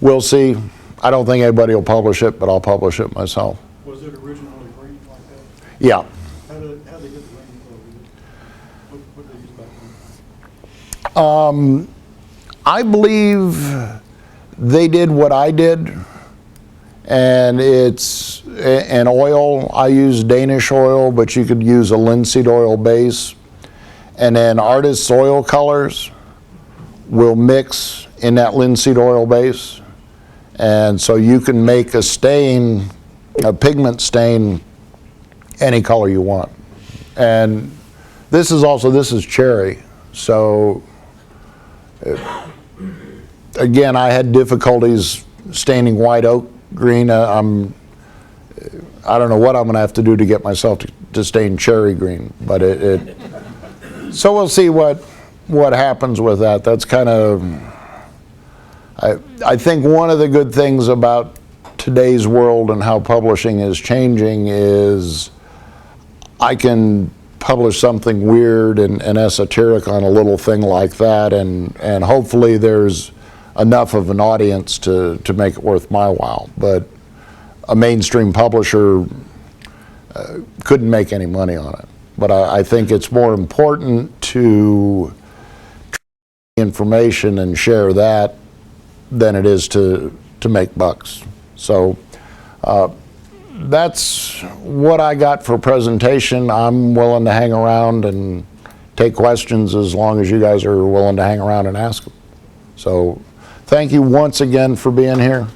we'll see. I don't think anybody will publish it, but I'll publish it myself. Was it originally green like that? Yeah. How did they get the green color with it? What did they use back then? I believe they did what I did, and it's an oil. I use Danish oil, but you could use a linseed oil base. And then artist's oil colors will mix in that linseed oil base. And so you can make a stain, a pigment stain, any color you want. And this is cherry. So again, I had difficulties staining white oak green. I don't know what I'm going to have to do to get myself to stain cherry green, but so we'll see what happens with that. That's kind of, I think one of the good things about today's world and how publishing is changing is I can publish something weird and esoteric on a little thing like that, and hopefully there's enough of an audience to make it worth my while. But a mainstream publisher couldn't make any money on it. But I think it's more important to information and share that than it is to make bucks. So that's what I got for presentation. I'm willing to hang around and take questions as long as you guys are willing to hang around and ask them. So thank you once again for being here.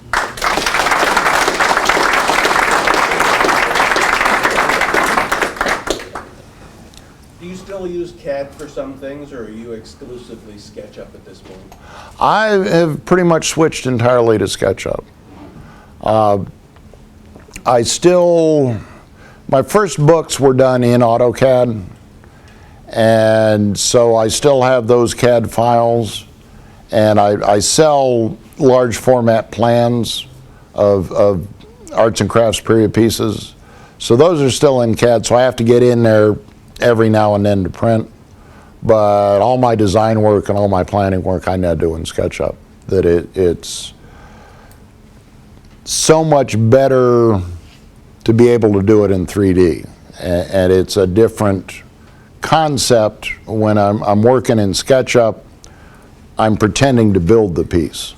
Use CAD for some things, or are you exclusively SketchUp at this point? I have pretty much switched entirely to SketchUp. My first books were done in AutoCAD, and so I still have those CAD files, and I sell large format plans of arts and crafts period pieces. So those are still in CAD, so I have to get in there every now and then to print, but all my design work and all my planning work I now do in SketchUp. That it's so much better to be able to do it in 3D, and it's a different concept. When I'm working in SketchUp, I'm pretending to build the piece,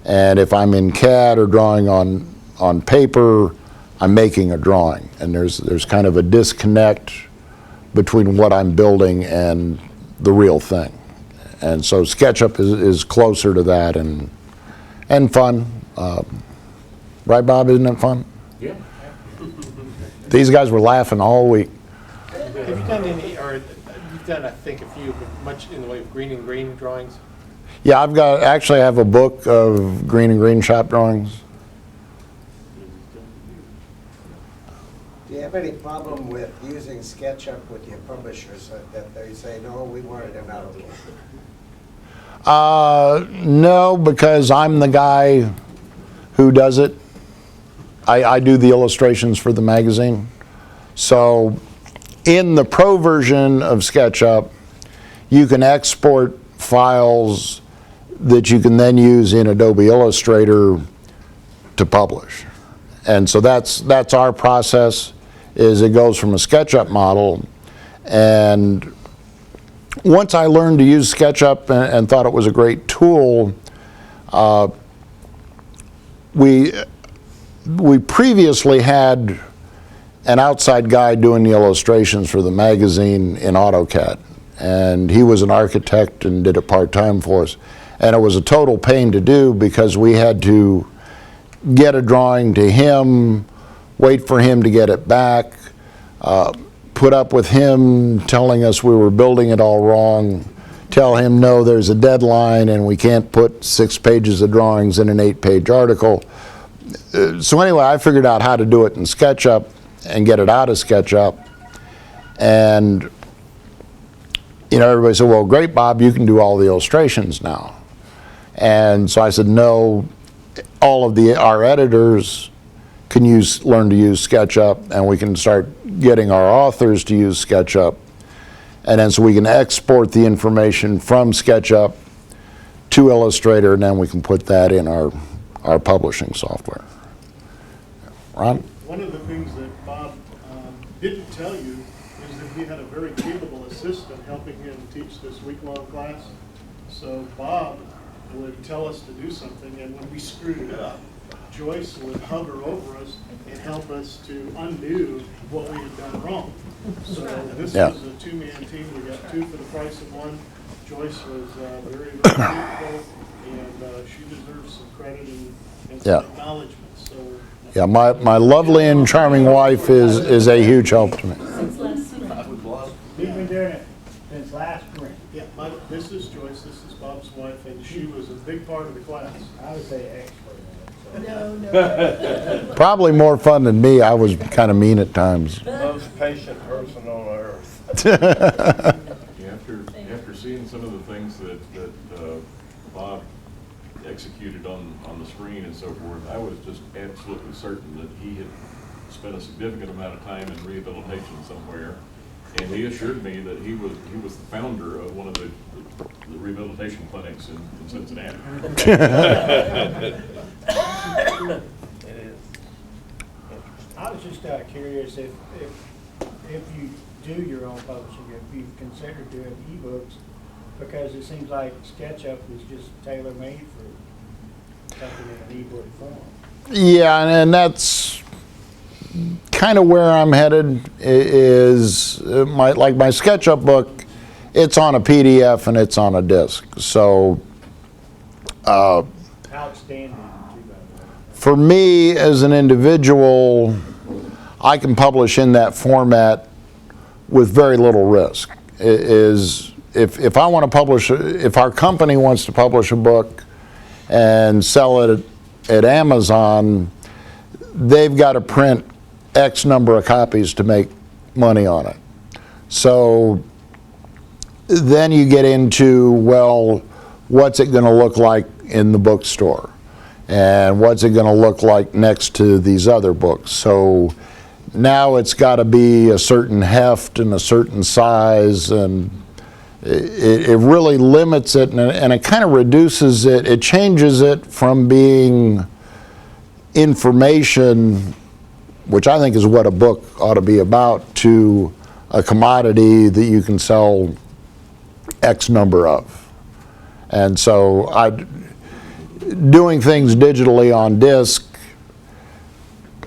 and if I'm in CAD or drawing on paper, I'm making a drawing, and there's kind of a disconnect between what I'm building and the real thing. And so SketchUp is closer to that and fun. Right, Bob? Isn't it fun? Yeah. These guys were laughing all week. Have you done any, or you've done, I think, a few, but much in the way of Greene and Greene drawings? Yeah, actually I have a book of Greene and Greene shop drawings. Do you have any problem with using SketchUp with your publishers, that they say, no, we want it in AutoCAD? No, because I'm the guy who does it. I do the illustrations for the magazine. So in the pro version of SketchUp, you can export files that you can then use in Adobe Illustrator to publish. And so that's our process, is it goes from a SketchUp model, and once I learned to use SketchUp and thought it was a great tool, we previously had an outside guy doing the illustrations for the magazine in AutoCAD, and he was an architect and did it part-time for us. And it was a total pain to do because we had to get a drawing to him, wait for him to get it back, put up with him telling us we were building it all wrong, tell him no, there's a deadline and we can't put 6 pages of drawings in an 8-page article. So anyway, I figured out how to do it in SketchUp and get it out of SketchUp. And everybody said, well, great, Bob, you can do all the illustrations now. And so I said, no, all of our editors can learn to use SketchUp, and we can start getting our authors to use SketchUp. And then so we can export the information from SketchUp to Illustrator, and then we can put that in our publishing software. Ron? One of the things that Bob didn't tell you is that he had a very capable assistant helping him teach this week-long class. So Bob would tell us to do something, and when we screwed it up, Joyce would hover over us and help us to undo what we had done wrong. So this was a two-man team. We got 2 for the price of 1. Joyce was very, very capable, and she deserves some credit and some acknowledgement. So Yeah, my lovely and charming wife is a huge help to me. We've been doing it since last spring. yeah, this is Joyce. This is Bob's wife, and she was a big part of the class. I would say expert in it. So. No. Probably more fun than me. I was kind of mean at times. Most patient person on earth. After seeing some of the things that Bob executed on the screen and so forth, I was just absolutely certain that he had spent a significant amount of time in rehabilitation somewhere. And he assured me that he was the founder of one of the rehabilitation clinics in Cincinnati. It is. I was just curious if you do your own publishing, if you consider doing ebooks, because it seems like SketchUp is just tailor-made for something in an ebook form. Yeah, and that's kind of where I'm headed. Is my SketchUp book, it's on a PDF and it's on a disc. So Outstanding, too, by the way. for me as an individual, I can publish in that format with very little risk. If I want to publish, if our company wants to publish a book and sell it at Amazon, they've got to print X number of copies to make money on it. So then you get into, well, what's it going to look like in the bookstore? And what's it going to look like next to these other books? So now it's got to be a certain heft and a certain size, and it really limits it, and it kind of reduces it. It changes it from being information, which I think is what a book ought to be about, to a commodity that you can sell X number of. And so doing things digitally on disk,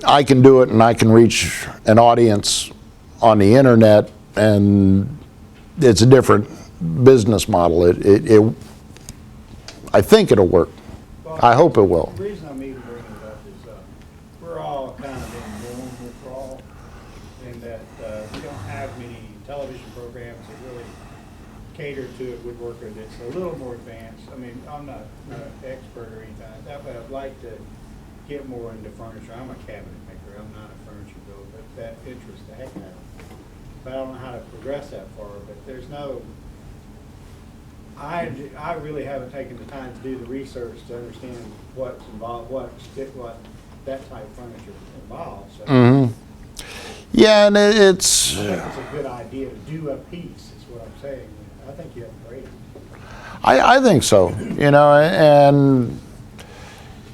I can do it and I can reach an audience on the internet, and it's a different business model. I think it'll work. I hope it will. The reason I'm even cater to a woodworker that's a little more advanced. I mean, I'm not an expert or anything like that, but I'd like to get more into furniture. I'm a cabinet maker, I'm not a furniture builder, but that interests the heck out of me. But I don't know how to progress that far, but there's no, I really haven't taken the time to do the research to understand what's involved, what that type of furniture involves. So Yeah, and I it's, think it's a good idea to do a piece, is what I'm saying. I think you have a great. I think so, you know, and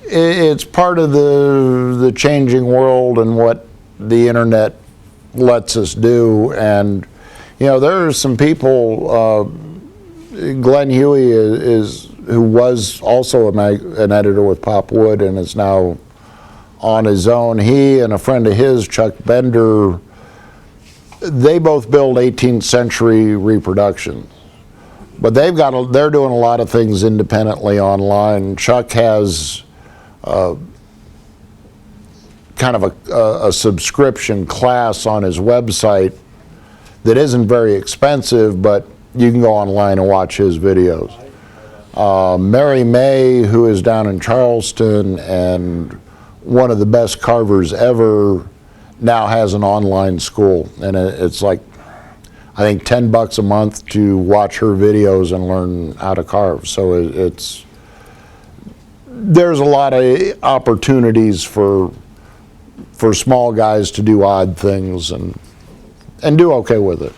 it's part of the changing world and what the internet lets us do. And, you know, there are some people, Glenn Huey who was also an editor with Pop Wood and is now on his own. He and a friend of his, Chuck Bender, they both build 18th century reproductions. But they're doing a lot of things independently online. Chuck has kind of a subscription class on his website that isn't very expensive, but you can go online and watch his videos. Mary May, who is down in Charleston and one of the best carvers ever, now has an online school, and it's like, I think $10 a month to watch her videos and learn how to carve. So there's a lot of opportunities for small guys to do odd things and do okay with it.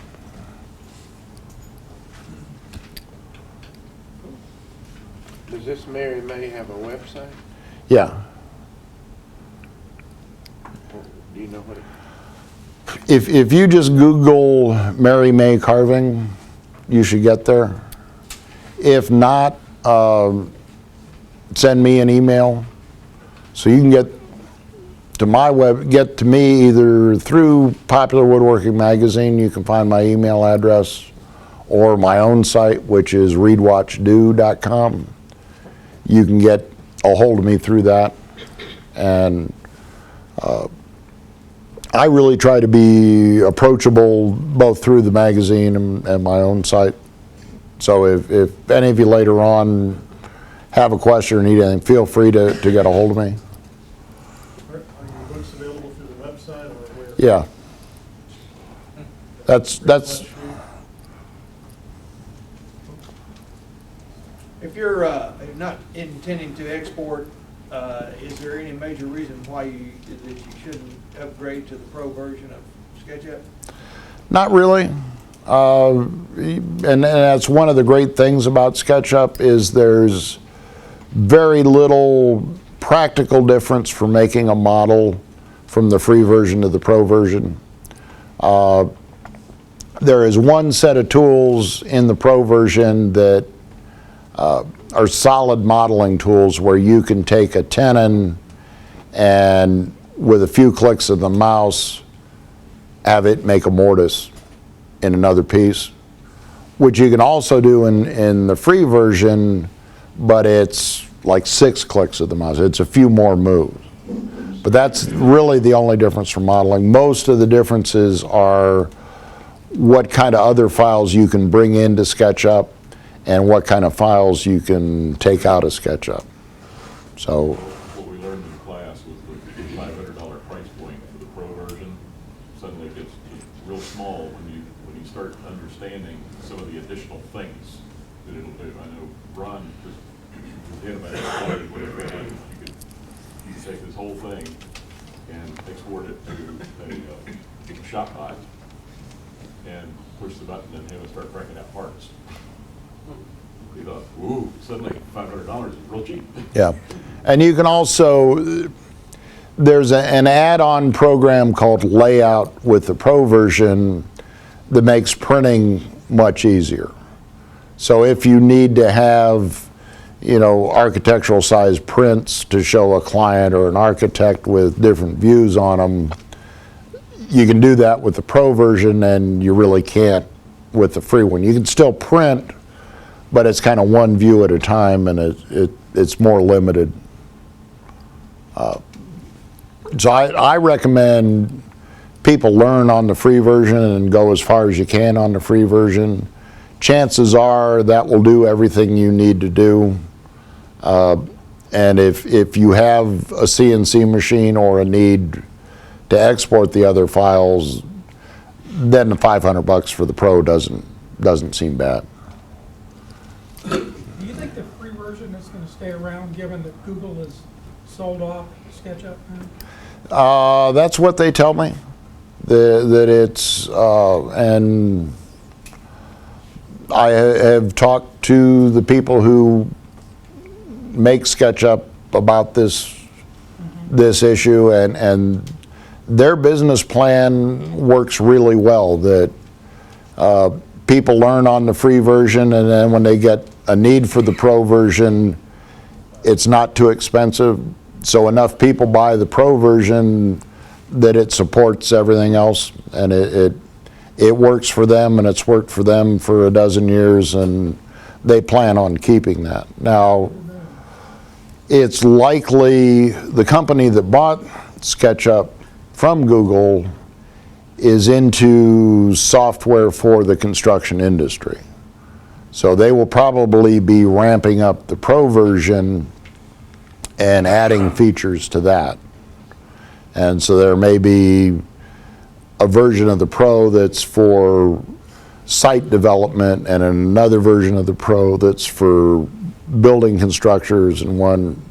Does this Mary May have a website? Yeah. Do you know what it? If you just Google Mary May carving, you should get there. If not, send me an email so you can get to me either through Popular Woodworking Magazine. You can find my email address, or my own site, which is readwatchdo.com. You can get a hold of me through that, and I really try to be approachable both through the magazine and my own site. So if any of you later on have a question or need anything, feel free to get a hold of me. Are your books available through the website or where? Yeah. That's If you're not intending to export, is there any major reason why that you shouldn't upgrade to the pro version of SketchUp? not really. And that's one of the great things about SketchUp is there's very little practical difference for making a model from the free version to the pro version. There is one set of tools in the pro version that are solid modeling tools where you can take a tenon and with a few clicks of the mouse have it make a mortise in another piece, which you can also do in the free version, but it's like 6 clicks of the mouse. It's a few more moves. But that's really the only difference from modeling. Most of the differences are what kind of other files you can bring into SketchUp and what kind of files you can take out of SketchUp. So What we learned in class was the $500 price point for the pro version suddenly gets just real small when you start understanding some of the additional things that it'll do. I know Ron just did about it. Whatever you can take this whole thing and export it to a shop bot and push the button and have it start breaking out parts. We thought, ooh, suddenly $500 is real cheap. yeah, and you can also, there's an add-on program called Layout with the pro version that makes printing much easier. So if you need to have, you know, architectural size prints to show a client or an architect with different views on them, you can do that with the pro version and you really can't with the free one. You can still print, but it's kind of one view at a time and it's more limited. So I recommend people learn on the free version and go as far as you can on the free version chances are that will do everything you need to do. And if you have a CNC machine or a need to export the other files, then the $500 for the Pro doesn't seem bad. Do you think the free version is going to stay around, given that Google has sold off SketchUp now? That's what they tell me. That it's, and I have talked to the people who make SketchUp about this issue, and their business plan works really well. That people learn on the free version, and then when they get a need for the Pro version, it's not too expensive. So enough people buy the Pro version that it supports everything else, and it works for them, and it's worked for them for a dozen years, and they plan on keeping that. Now, it's likely the company that bought SketchUp from Google is into software for the construction industry. So they will probably be ramping up the Pro version and adding features to that. And so there may be a version of the Pro that's for site development, and another version of the Pro that's for building constructors, and one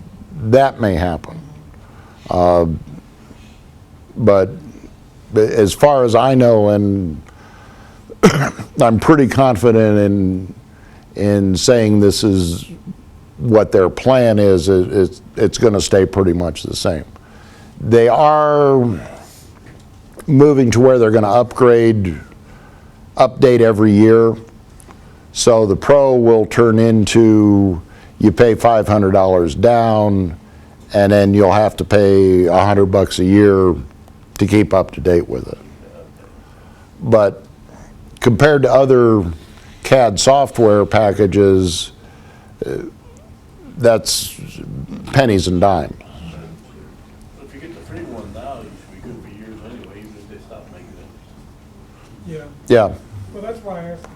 that may happen. But as far as I know, and I'm pretty confident in saying this is what their plan is, it's going to stay pretty much the same. They are moving to where they're going to update every year. So the Pro will turn into, you pay $500 down, and then you'll have to pay $100 a year to keep up to date with it. But compared to other CAD software packages, that's pennies and dimes. If you get the free one now, you should be good for years anyway, even if they stop making it. Yeah. Yeah. Well, that's why I asked